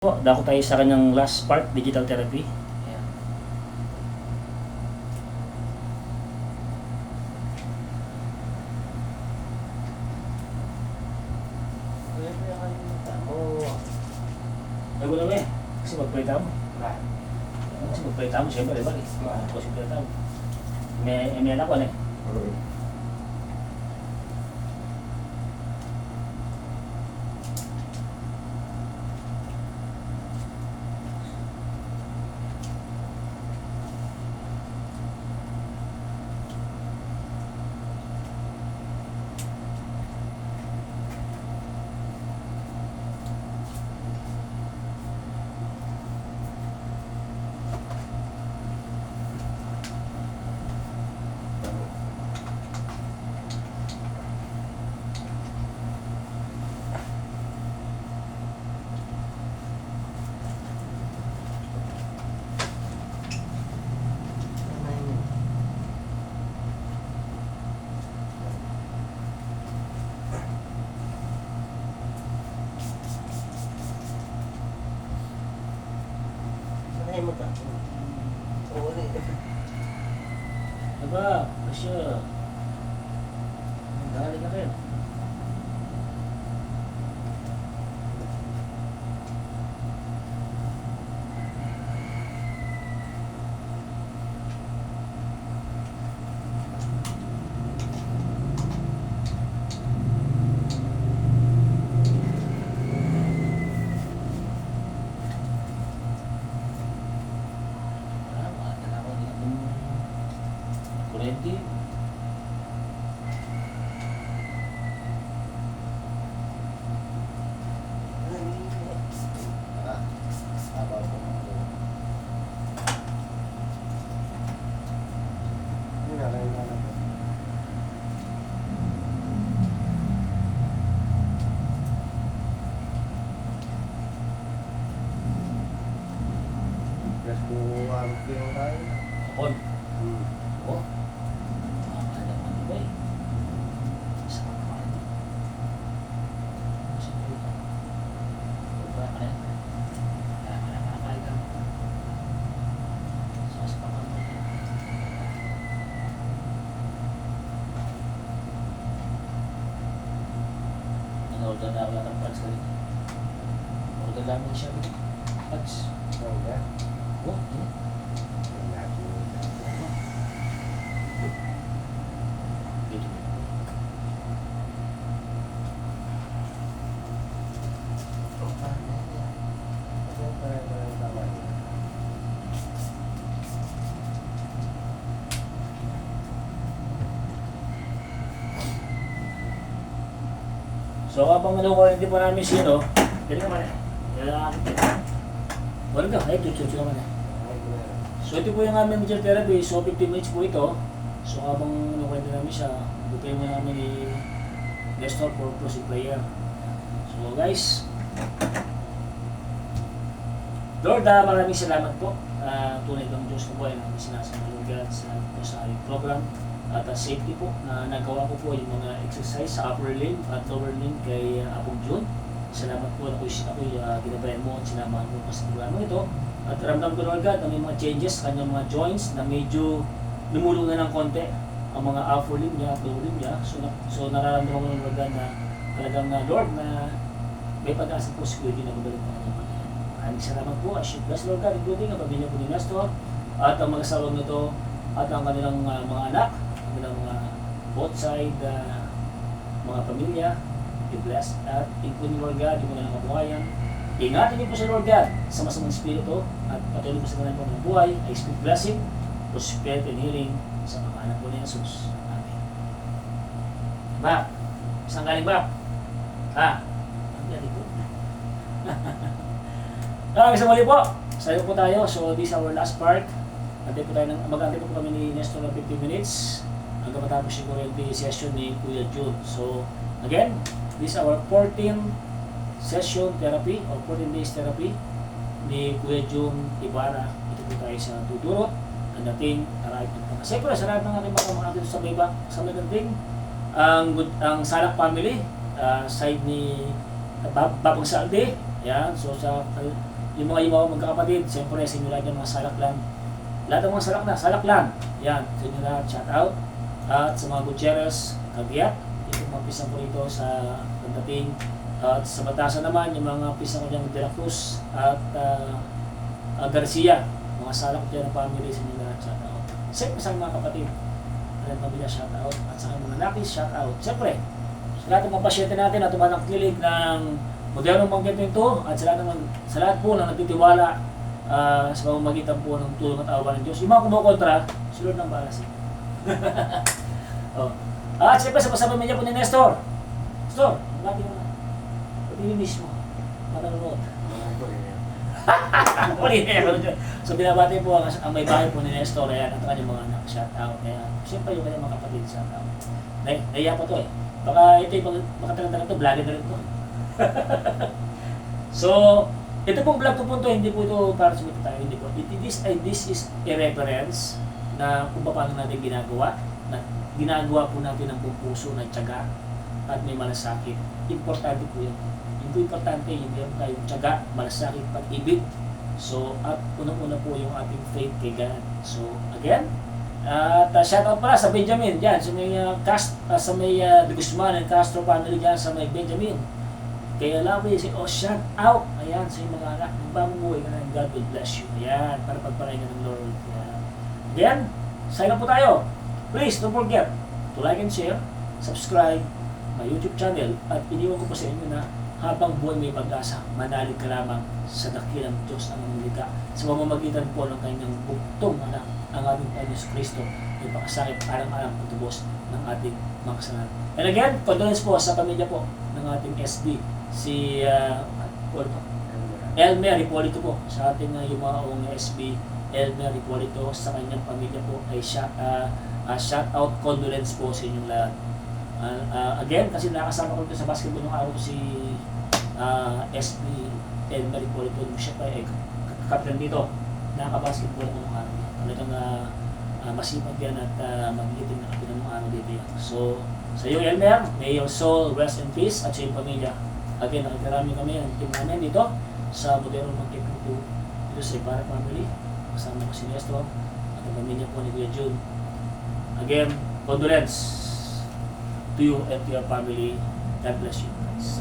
Po, dako tayo sa kanyang last part, digital therapy. Ayan. Bago na kasi magpalita mo. Kasi magpalita mo, siyempre, balik. Kasi magpalita mo. May anak ko na eh. Sanay mo ka? Oo rin. Aba, Asya. Dali na kayo. Kurente. Kon. Oh. Ada naman ba eh. Isa ka pa rin. Siguro ka. Wala ka na. Wala ka na kahit ka. Saspa ka mo. Nag-order na ako lahat ng parts ka rin. Order namin siya rin. Parts. Oh, yeah. So habang hindi pa namin sino, pwede naman eh. Wala ka, ay tutsucho naman eh. So ito po yung aming medical therapy, so 15 minutes po ito. So habang nakwento namin siya, butay mo namin ni Nestor for closing prayer. So guys, Lord, maraming salamat po. Tunay kang Diyos na po ay namin sinasamalugad sa aming program. At safety po, nagawa ko po yung mga exercise sa upper limb at lower limb kay Apong June. Salamat po, ako'y ginabayan mo at sinamahan mo pa sa programa ito. At ramdam ko na agad na may mga changes sa kanyang mga joints na medyo lumulong na ng konti ang mga upper limb niya at lower limb niya. So nararamdaman ko na agad na talagang Lord na may pag-asa po si Kuya na magaling pa kanyang mga. Maraming salamat po. I should bless Lord God, including ang pamilya po ni Nestor at ang mga sawang nito at ang kanilang mga anak, ang kanilang mga both side mga pamilya. Be blessed at including Lord God, yung mga kabuhayan. Ingatan niyo po sa Lord God sa masamang spirito at patuloy po sa kanilang mga buhay. I speak blessing, prosperity and healing sa mga anak po ni Jesus. Amen. Ba? Isang galing ba? Ha? Ang galing po. Sa muli po, sayo po tayo. So this is our last part. Mag-antay po kami ni Nestor ng 15 minutes hanggang matapos yung current session ni Kuya June. So again, this is our 14th session therapy or 14 days therapy ni Kuya June Ibarra. Ito po tayo sa Dudurot, ang dating arrived na. Siyempre, sa lahat ng ating mga dito sa Maybach, sa dating ang Salak family, side ni Babang Salde. Yan, so sa yung mga iba magkakapatid, siyempre sa inyo lahat yung mga salaklan. Lahat ng mga salaklan. Yan, sa inyo lahat, shout out. At sa mga Gutierrez, Cabiat, ito mga pisang ko rito sa Pandating. At sa Batasan naman, yung mga pisang ko dyan De La Cruz at Garcia. Mga salak dyan ng family sa inyo lahat, shout out. Siyempre sa mga kapatid, Alan Pamilya, shout out. At sa mga nakis, shout out. Siyempre, sa lahat ng mga pasyente natin at tumanang kilig ng modernong pagkikinto at sa lahat po na nagtitiwala sa pamamagitan po ng tulong at awa ng Diyos. Yung mga kumukontra, si Lord nang bahala sa inyo. Oh. At siyempre sa pamilya po ni Nestor. Nestor, natin mo na. Pag-imiss mo. Matanunod. So binabati po ang may bahay po ni Nestor ayan, at kanyang mga anak, shout out. Ayan. Siyempre yung kanyang mga kapatid, shout out. Naiya pa to eh. Baka ito yung makatagal to, vlogger na rin to. So, ito pong vlog ko po to, hindi po ito para sumita tayo, hindi po. This is a reference na kung paano natin ginagawa, na ginagawa po natin ng buong puso, ng tiyaga, at may malasakit. Importante po yun. Yung importante, yung meron tayong tiyaga, malasakit, pag-ibig. So, at unang-una po yung ating faith kay God. So, again, at shoutout pala sa Benjamin, dyan, sa may sa may De Guzman and Castro family dyan, sa may Benjamin. Kaya Lawi, shout out, ayan, sa yung mga anak, magbamuhay ka na, God will bless you. Ayan, para pagpalain ka ng Lord. Ayan. Again, sign up po tayo. Please, don't forget to like and share, subscribe my YouTube channel, at iniwan ko po sa inyo na habang buhay may pag-asa, manalig ka lamang sa dakilang Diyos ang lumikha sa pamamagitan po ng kanyang buktong anak, ang ating Panginoon Kristo, ay pakasakit alang-alang pagtubos ng ating mga kasalanan. And again, condolence po sa pamilya po ng ating SB, si Elmer Hipolito po, sa ating yumaong SB, Elmer Hipolito, sa kanyang pamilya po ay shout out, condolence po sa inyong lahat. Again, kasi nakasama ko dito sa basketball ng araw si SB Elmer Hipolito, siya pa ay kapten dito, nakaka-basketball ko ng araw. Talagang masipag yan at magigiting na kapten ng araw dito yan. So, sa iyo Elmer, may your soul rest in peace at sa iyong pamilya. Again, nakikarami kami ang team namin dito sa modernong pagkikinto dito sa Ibarra family. Kasama ko si Nestor at ang pamilya po ni Kuya June. Again, condolence to you and to your family. God bless you guys.